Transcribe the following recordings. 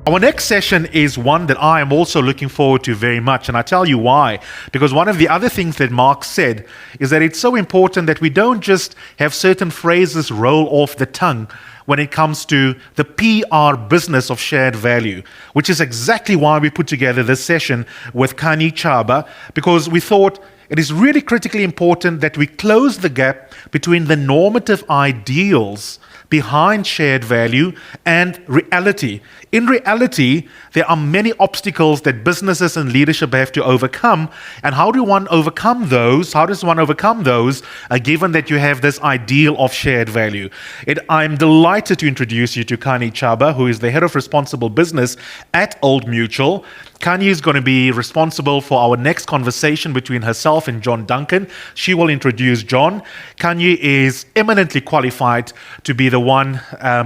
Our next session is one that I am also looking forward to very much, and I tell you why. Because one of the other things that Mark said is that it's so important that we don't just have certain phrases roll off the tongue when it comes to the PR business of shared value, which is exactly why we put together this session with Khanyi Chaba, because we thought it is really critically important that we close the gap between the normative ideals behind shared value and reality. In reality, there are many obstacles that businesses and leadership have to overcome. And how do one overcome those? How does one overcome those, given that you have this ideal of shared value? I'm delighted to introduce you to Khanyi Chaba, who is the head of responsible business at Old Mutual. Khanyi is going to be responsible for our next conversation between herself and John Duncan. She will introduce John. Khanyi is eminently qualified to be the one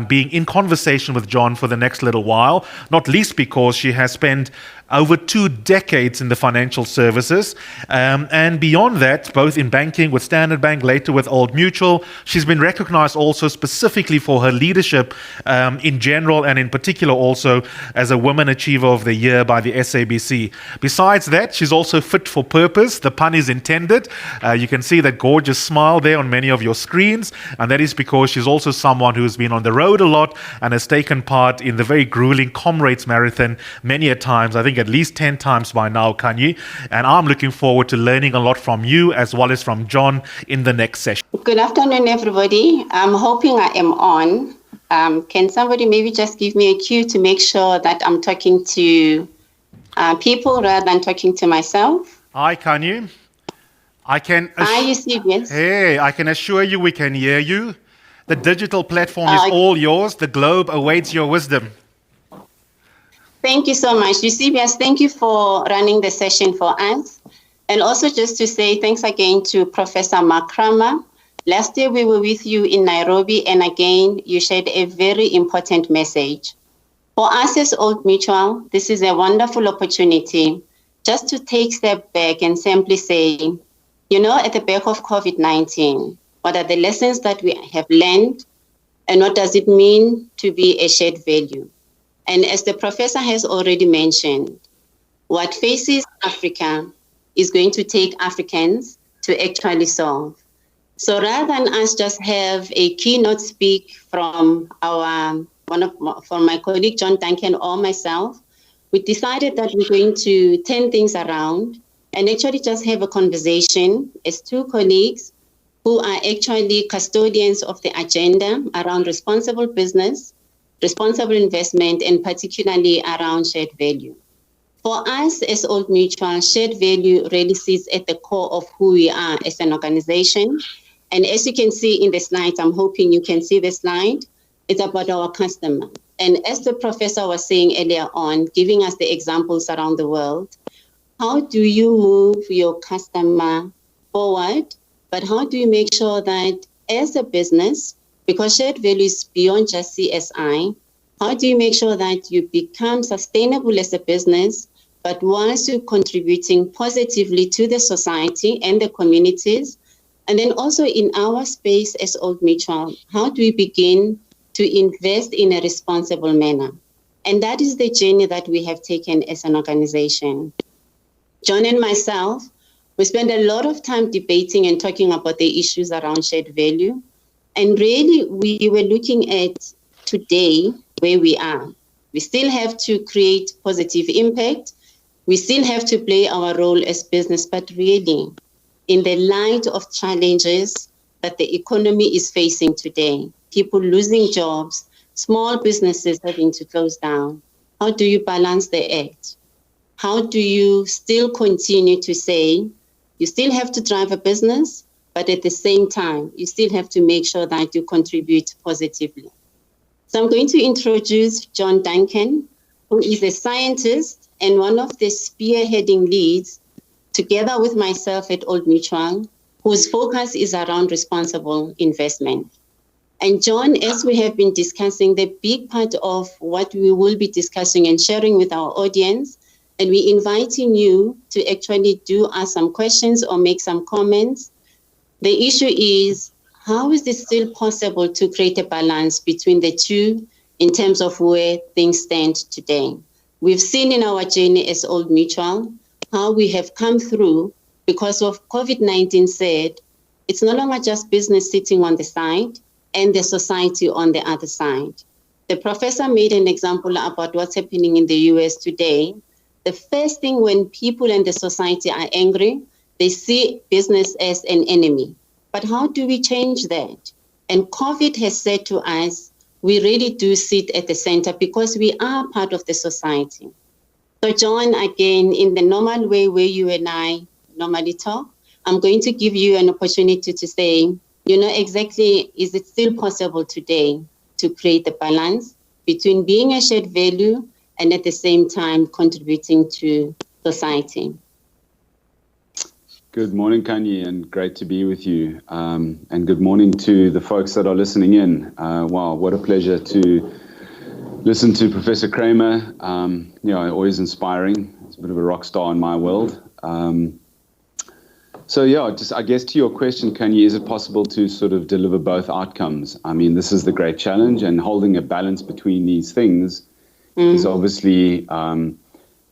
being in conversation with John for the next little while, not least because she has spent over 2 decades in the financial services, and beyond that, both in banking with Standard Bank, later with Old Mutual. She's been recognized also specifically for her leadership in general, and in particular also as a Women Achiever of the Year by the SABC. Besides that, she's also fit for purpose. The pun is intended. You can see that gorgeous smile there on many of your screens, and that is because she's also someone who's been on the road a lot and has taken part in the very grueling Comrades Marathon many a times. I think at least 10 times by now, Khanyi. And I'm looking forward to learning a lot from you as well as from John in the next session. Good afternoon, everybody. I'm hoping I am on. Can somebody maybe just give me a cue to make sure that I'm talking to people rather than talking to myself? Hi, Khanyi. Hi, you see, yes. Hey, I can assure you we can hear you. The digital platform is all yours. The globe awaits your wisdom. Thank you so much. Eusebius, thank you for running the session for us. And also just to say thanks again to Professor Mark Kramer. Last year we were with you in Nairobi, and again, you shared a very important message. For us as Old Mutual, this is a wonderful opportunity just to take a step back and simply say, you know, at the back of COVID-19, what are the lessons that we have learned, and what does it mean to be a shared value? And as the professor has already mentioned, what faces Africa is going to take Africans to actually solve. So rather than us just have a keynote speak from from my colleague John Duncan or myself, we decided that we're going to turn things around and actually just have a conversation as 2 colleagues who are actually custodians of the agenda around responsible business, responsible investment, and particularly around shared value. For us as Old Mutual, shared value really sits at the core of who we are as an organization. And as you can see in the slides, I'm hoping you can see the slide, it's about our customer. And as the professor was saying earlier on, giving us the examples around the world, how do you move your customer forward? But how do you make sure that as a business, because shared value is beyond just CSI, how do you make sure that you become sustainable as a business, but whilst you're contributing positively to the society and the communities? And then also in our space as Old Mutual, how do we begin to invest in a responsible manner? And that is the journey that we have taken as an organization. John and myself, we spend a lot of time debating and talking about the issues around shared value. And really, we were looking at today where we are. We still have to create positive impact. We still have to play our role as business, but really, in the light of challenges that the economy is facing today, people losing jobs, small businesses having to close down, how do you balance the act? How do you still continue to say, you still have to drive a business, but at the same time, you still have to make sure that you contribute positively. So I'm going to introduce John Duncan, who is a scientist and one of the spearheading leads, together with myself at Old Mutual, whose focus is around responsible investment. And John, as we have been discussing, the big part of what we will be discussing and sharing with our audience, and we're inviting you to actually do ask some questions or make some comments. The issue is, how is it still possible to create a balance between the two in terms of where things stand today. We've seen in our journey as Old Mutual how we have come through because of COVID-19 said it's no longer just business sitting on the side and the society on the other side. The professor made an example about what's happening in the US today. The first thing when people in the society are angry, they see business as an enemy. But how do we change that? And COVID has said to us, we really do sit at the center because we are part of the society. So John, again, in the normal way where you and I normally talk, I'm going to give you an opportunity to say, exactly, is it still possible today to create the balance between being a shared value and at the same time contributing to society? Good morning, Khanyi, and great to be with you. And good morning to the folks that are listening in. Wow, what a pleasure to listen to Professor Kramer. Always inspiring. He's a bit of a rock star in my world. I guess to your question, Khanyi, is it possible to sort of deliver both outcomes? I mean, this is the great challenge, and holding a balance between these things is obviously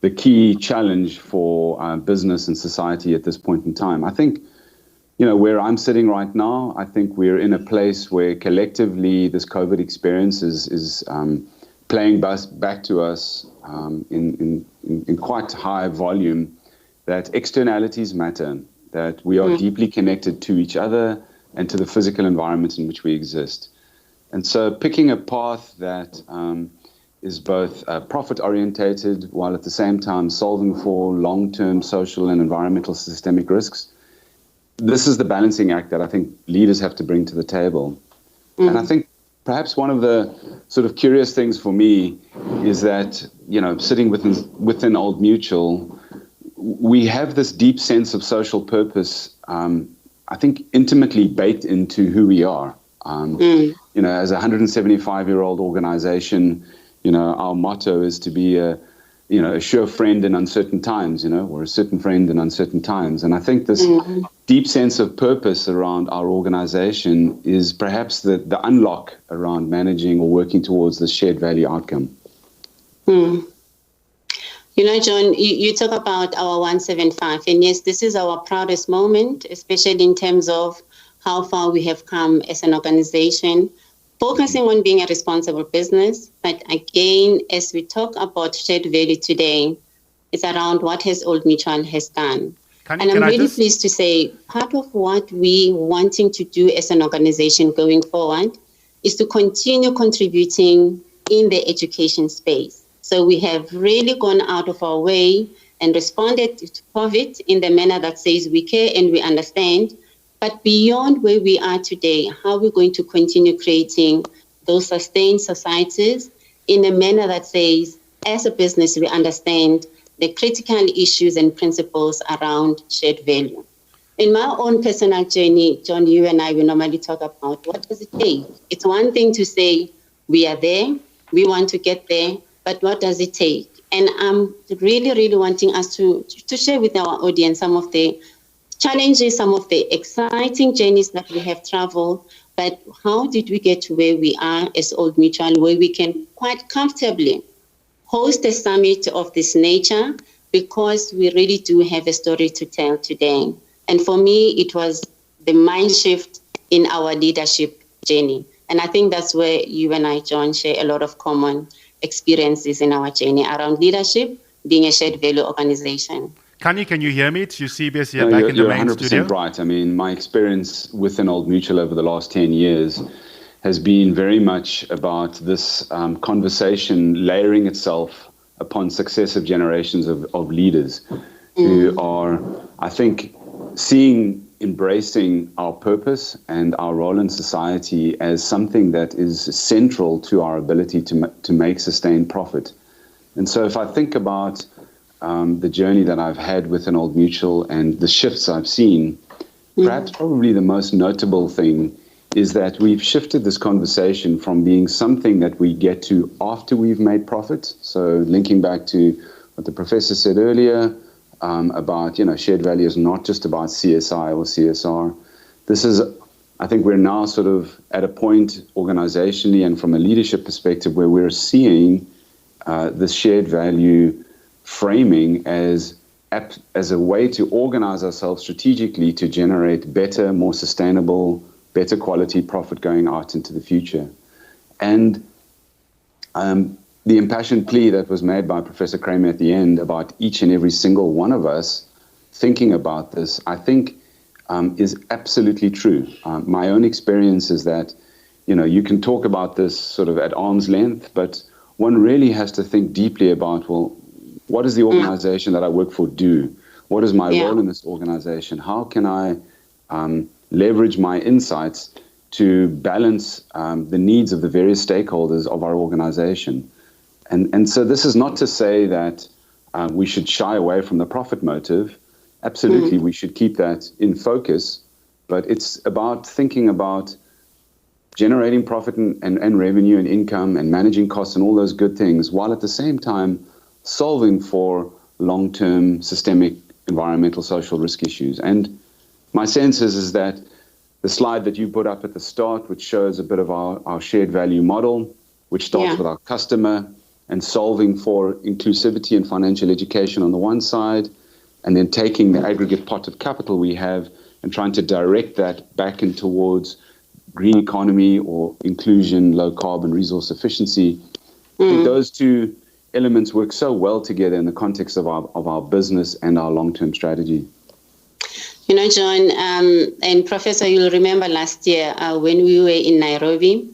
the key challenge for business and society at this point in time. I think, where I'm sitting right now, I think we're in a place where collectively this COVID experience is playing back to us in quite high volume, that externalities matter, that we are deeply connected to each other and to the physical environment in which we exist. And so picking a path that is both profit-orientated while at the same time solving for long-term social and environmental systemic risks, this is the balancing act that I think leaders have to bring to the table. And I think perhaps one of the sort of curious things for me is that, sitting within Old Mutual, we have this deep sense of social purpose, I think intimately baked into who we are. As a 175-year-old organization, our motto is to be a sure friend in uncertain times, or a certain friend in uncertain times. And I think this deep sense of purpose around our organization is perhaps the unlock around managing or working towards this shared value outcome. John, you talk about our 175, and yes, this is our proudest moment, especially in terms of how far we have come as an organization, focusing on being a responsible business. But again, as we talk about shared value today, it's around what has Old Mutual has done. And I'm really pleased to say part of what we wanting to do as an organization going forward is to continue contributing in the education space. So we have really gone out of our way and responded to COVID in the manner that says we care and we understand. But beyond where we are today, how we're going to continue creating those sustained societies in a manner that says, as a business, we understand the critical issues and principles around shared value. In my own personal journey, John, you and I will normally talk about what does it take? It's one thing to say we are there, we want to get there, but what does it take? And I'm really, really wanting us to share with our audience some of the challenges, some of the exciting journeys that we have traveled, but how did we get to where we are as Old Mutual, where we can quite comfortably host a summit of this nature, because we really do have a story to tell today. And for me, it was the mind shift in our leadership journey. And I think that's where you and I, John, share a lot of common experiences in our journey around leadership, being a shared value organization. Khanyi, can you hear me? It's Eusebius here back in the main studio. You're 100% right. I mean, my experience within Old Mutual over the last 10 years has been very much about this conversation layering itself upon successive generations of leaders who are, I think, embracing our purpose and our role in society as something that is central to our ability to make sustained profit. And so if I think about the journey that I've had within Old Mutual and the shifts I've seen, perhaps probably the most notable thing is that we've shifted this conversation from being something that we get to after we've made profit. So linking back to what the professor said earlier about, shared value is not just about CSI or CSR. This is I think we're now sort of at a point organizationally and from a leadership perspective where we're seeing this shared value framing as a way to organize ourselves strategically to generate better, more sustainable, better quality profit going out into the future. And the impassioned plea that was made by Professor Kramer at the end about each and every single one of us thinking about this, I think is absolutely true. My own experience is that, you can talk about this sort of at arm's length, but one really has to think deeply about, well, what does the organization that I work for do? What is my role in this organization? How can I leverage my insights to balance the needs of the various stakeholders of our organization? And so this is not to say that we should shy away from the profit motive. Absolutely, we should keep that in focus, but it's about thinking about generating profit and revenue and income and managing costs and all those good things, while at the same time solving for long-term systemic environmental social risk issues. And my sense is that the slide that you put up at the start, which shows a bit of our shared value model, which starts with our customer and solving for inclusivity and financial education on the one side, and then taking the aggregate pot of capital we have and trying to direct that back in towards green economy or inclusion, low carbon resource efficiency. I think those two elements work so well together in the context of our business and our long-term strategy. John, and Professor, you'll remember last year when we were in Nairobi,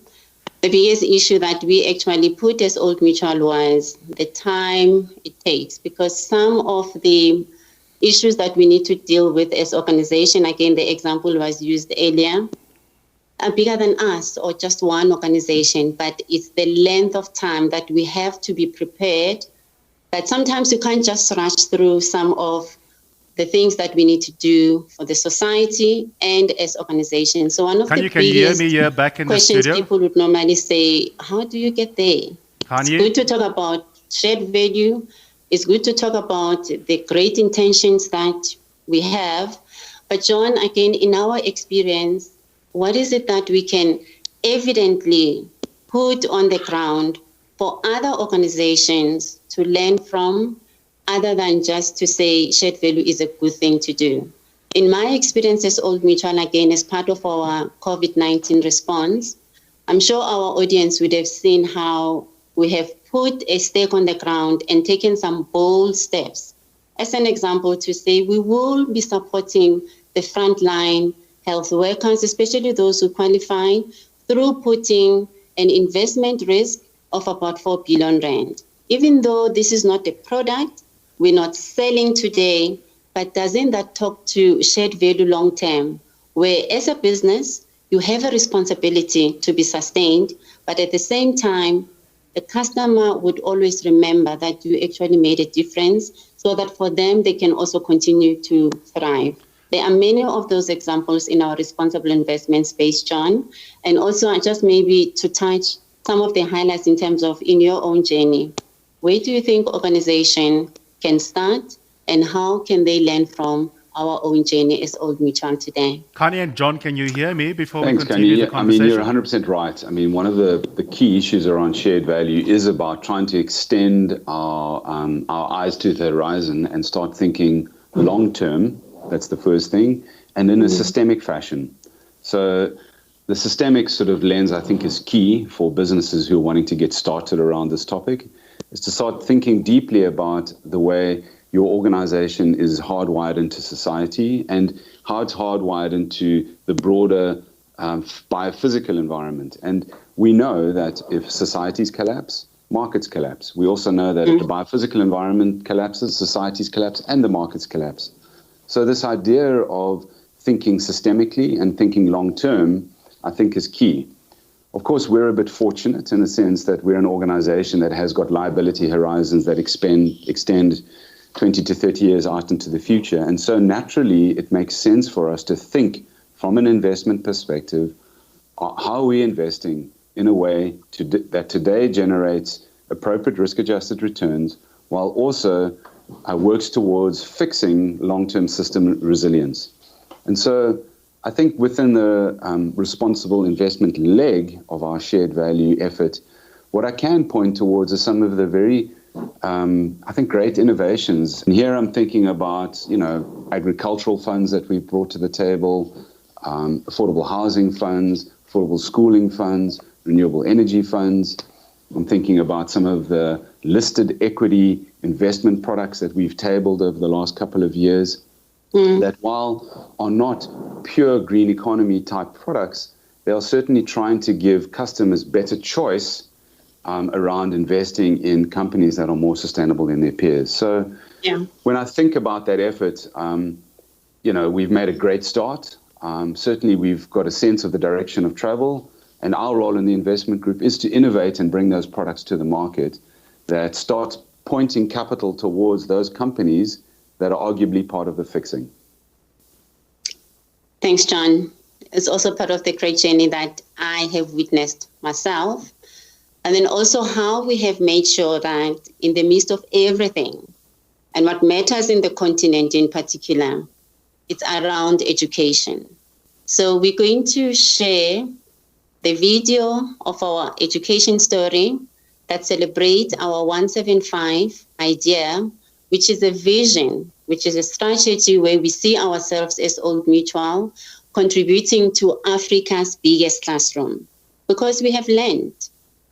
the biggest issue that we actually put as Old Mutual was the time it takes, because some of the issues that we need to deal with as organization, again, the example was used earlier, are bigger than us or just one organization, but it's the length of time that we have to be prepared. But sometimes you can't just rush through some of the things that we need to do for the society and as organizations. So one of the biggest questions people would normally say, how do you get there? Khanyi? It's good to talk about shared value. It's good to talk about the great intentions that we have. But John, again, in our experience, what is it that we can evidently put on the ground for other organizations to learn from, other than just to say shared value is a good thing to do? In my experience as Old Mutual, again, as part of our COVID-19 response, I'm sure our audience would have seen how we have put a stake on the ground and taken some bold steps. As an example, to say we will be supporting the frontline health workers, especially those who qualify, through putting an investment risk of about 4 billion rand. Even though this is not a product, we're not selling today, but doesn't that talk to shared value long term, where as a business, you have a responsibility to be sustained, but at the same time, the customer would always remember that you actually made a difference, so that for them, they can also continue to thrive. There are many of those examples in our responsible investment space, John. And also just maybe to touch some of the highlights in terms of in your own journey. Where do you think organization can start, and how can they learn from our own journey as Old Mutual today? Khanyi and John, can you hear me before Thanks, we continue Khanyi. the conversation? You're 100% right. One of the key issues around shared value is about trying to extend our eyes to the horizon and start thinking long term. That's the first thing, and in a systemic fashion. So the systemic sort of lens, I think, is key for businesses who are wanting to get started around this topic, is to start thinking deeply about the way your organization is hardwired into society and how it's hardwired into the broader biophysical environment. And we know that if societies collapse, markets collapse. We also know that if the biophysical environment collapses, societies collapse and the markets collapse. So this idea of thinking systemically and thinking long-term, I think, is key. Of course, we're a bit fortunate in the sense that we're an organization that has got liability horizons that extend 20 to 30 years out into the future. And so naturally, it makes sense for us to think from an investment perspective, how are we investing in a way that today generates appropriate risk-adjusted returns while also works towards fixing long-term system resilience. And so I think within the responsible investment leg of our shared value effort, what I can point towards are some of the very, I think, great innovations. And here I'm thinking about, agricultural funds that we've brought to the table, affordable housing funds, affordable schooling funds, renewable energy funds. I'm thinking about some of the listed equity investment products that we've tabled over the last couple of years. That while are not pure green economy type products, they are certainly trying to give customers better choice around investing in companies that are more sustainable than their peers. So when I think about that effort, we've made a great start. Certainly we've got a sense of the direction of travel, and our role in the investment group is to innovate and bring those products to the market that start pointing capital towards those companies that are arguably part of the fixing. Thanks, John. It's also part of the great journey that I have witnessed myself. And then also how we have made sure that in the midst of everything, and what matters in the continent in particular, it's around education. So we're going to share the video of our education story that celebrates our 175 idea, which is a vision, which is a strategy where we see ourselves as Old Mutual contributing to Africa's biggest classroom. Because we have learned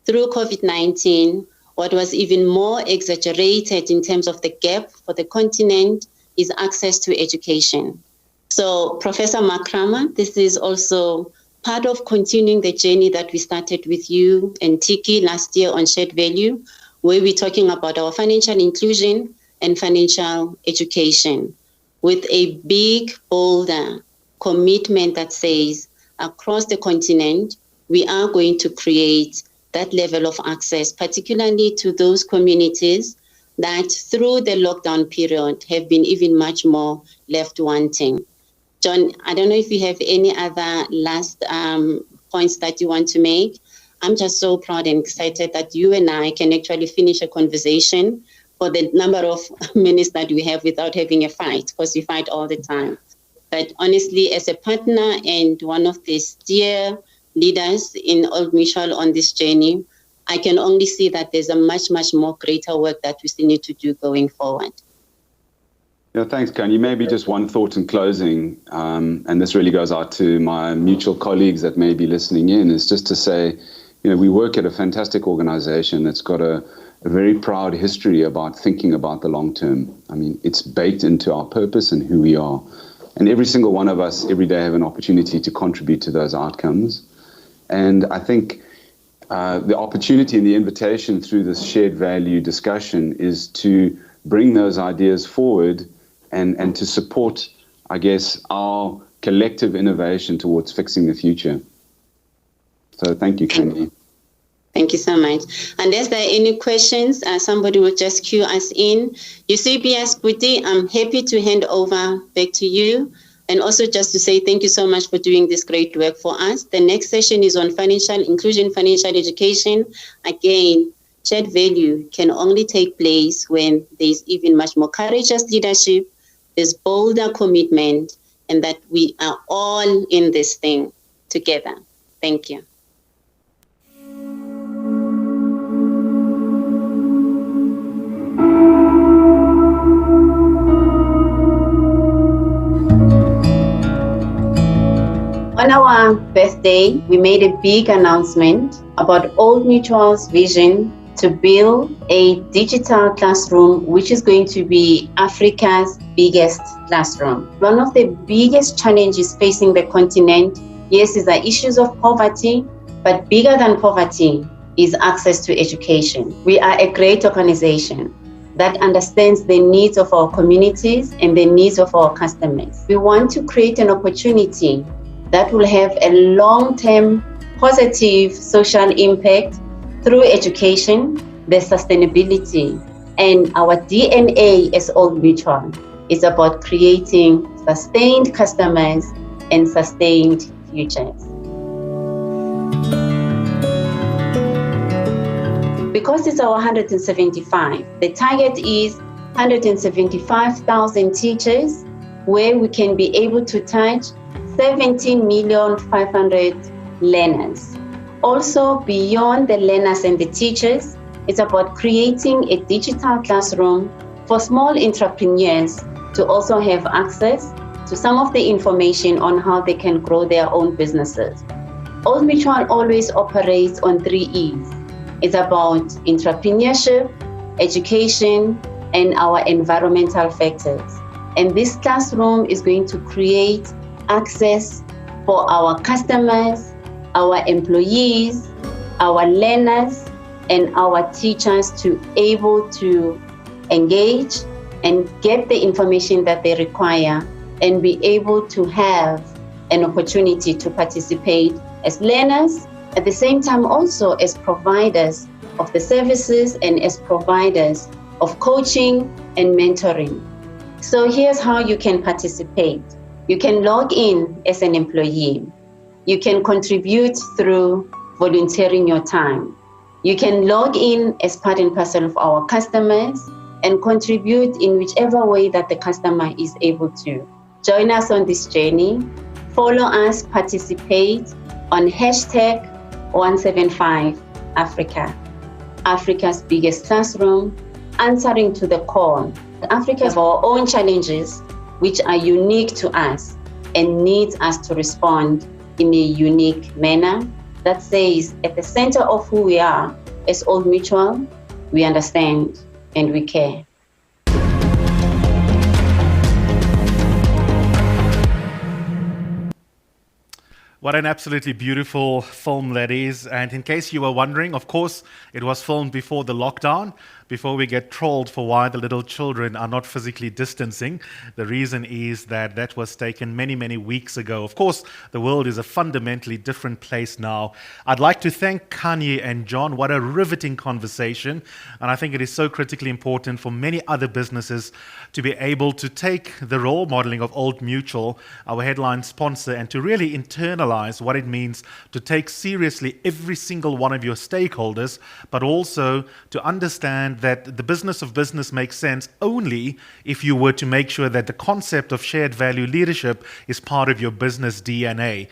through COVID-19, what was even more exaggerated in terms of the gap for the continent is access to education. So Professor Makrama, this is also part of continuing the journey that we started with you and Tiki last year on Shared Value, where we're talking about our financial inclusion and financial education with a big, bolder commitment that says across the continent, we are going to create that level of access, particularly to those communities that through the lockdown period have been even much more left wanting. John, I don't know if you have any other last points that you want to make. I'm just so proud and excited that you and I can actually finish a conversation for the number of minutes that we have without having a fight, because we fight all the time. But honestly, as a partner and one of the steer leaders in Old Mutual on this journey, I can only see that there's a much, much more greater work that we still need to do going forward. Yeah, thanks, Khanyi. Maybe just one thought in closing, and this really goes out to my mutual colleagues that may be listening in, is just to say, we work at a fantastic organization that's got a very proud history about thinking about the long term. I mean, it's baked into our purpose and who we are. And every single one of us every day have an opportunity to contribute to those outcomes. And I think the opportunity and the invitation through this shared value discussion is to bring those ideas forward and to support, I guess, our collective innovation towards fixing the future. So thank you, Khanyi. Thank you so much. Unless there are any questions, somebody will just cue us in. Eusebius Buti, I'm happy to hand over back to you. And also just to say thank you so much for doing this great work for us. The next session is on financial inclusion, financial education. Again, shared value can only take place when there's even much more courageous leadership, there's bolder commitment, and that we are all in this thing together. Thank you. On our birthday, we made a big announcement about Old Mutual's vision to build a digital classroom, which is going to be Africa's biggest classroom. One of the biggest challenges facing the continent, yes, is the issues of poverty, but bigger than poverty is access to education. We are a great organization that understands the needs of our communities and the needs of our customers. We want to create an opportunity that will have a long-term positive social impact through education, the sustainability, and our DNA as Old Mutual is about creating sustained customers and sustained futures. Because it's our 175, the target is 175,000 teachers where we can be able to touch 17,500,000 learners. Also, beyond the learners and the teachers, it's about creating a digital classroom for small entrepreneurs to also have access to some of the information on how they can grow their own businesses. Old Mutual always operates on 3 E's. It's about entrepreneurship, education, and our environmental factors. And this classroom is going to create access for our customers, our employees, our learners, and our teachers to able to engage and get the information that they require and be able to have an opportunity to participate as learners, at the same time also as providers of the services and as providers of coaching and mentoring. So here's how you can participate. You can log in as an employee. You can contribute through volunteering your time. You can log in as part and parcel of our customers and contribute in whichever way that the customer is able to. Join us on this journey. Follow us, participate on hashtag 175Africa. Africa's biggest classroom, answering to the call. Africa has our own challenges which are unique to us and needs us to respond in a unique manner that says at the center of who we are as Old Mutual, we understand and we care. What an absolutely beautiful film that is. And in case you were wondering, of course, it was filmed before the lockdown, before we get trolled for why the little children are not physically distancing. The reason is that that was taken many, many weeks ago. Of course, the world is a fundamentally different place now. I'd like to thank Khanyi and John. What a riveting conversation. And I think it is so critically important for many other businesses to be able to take the role modeling of Old Mutual, our headline sponsor, and to really internalize what it means to take seriously every single one of your stakeholders, but also to understand that the business of business makes sense only if you were to make sure that the concept of shared value leadership is part of your business DNA.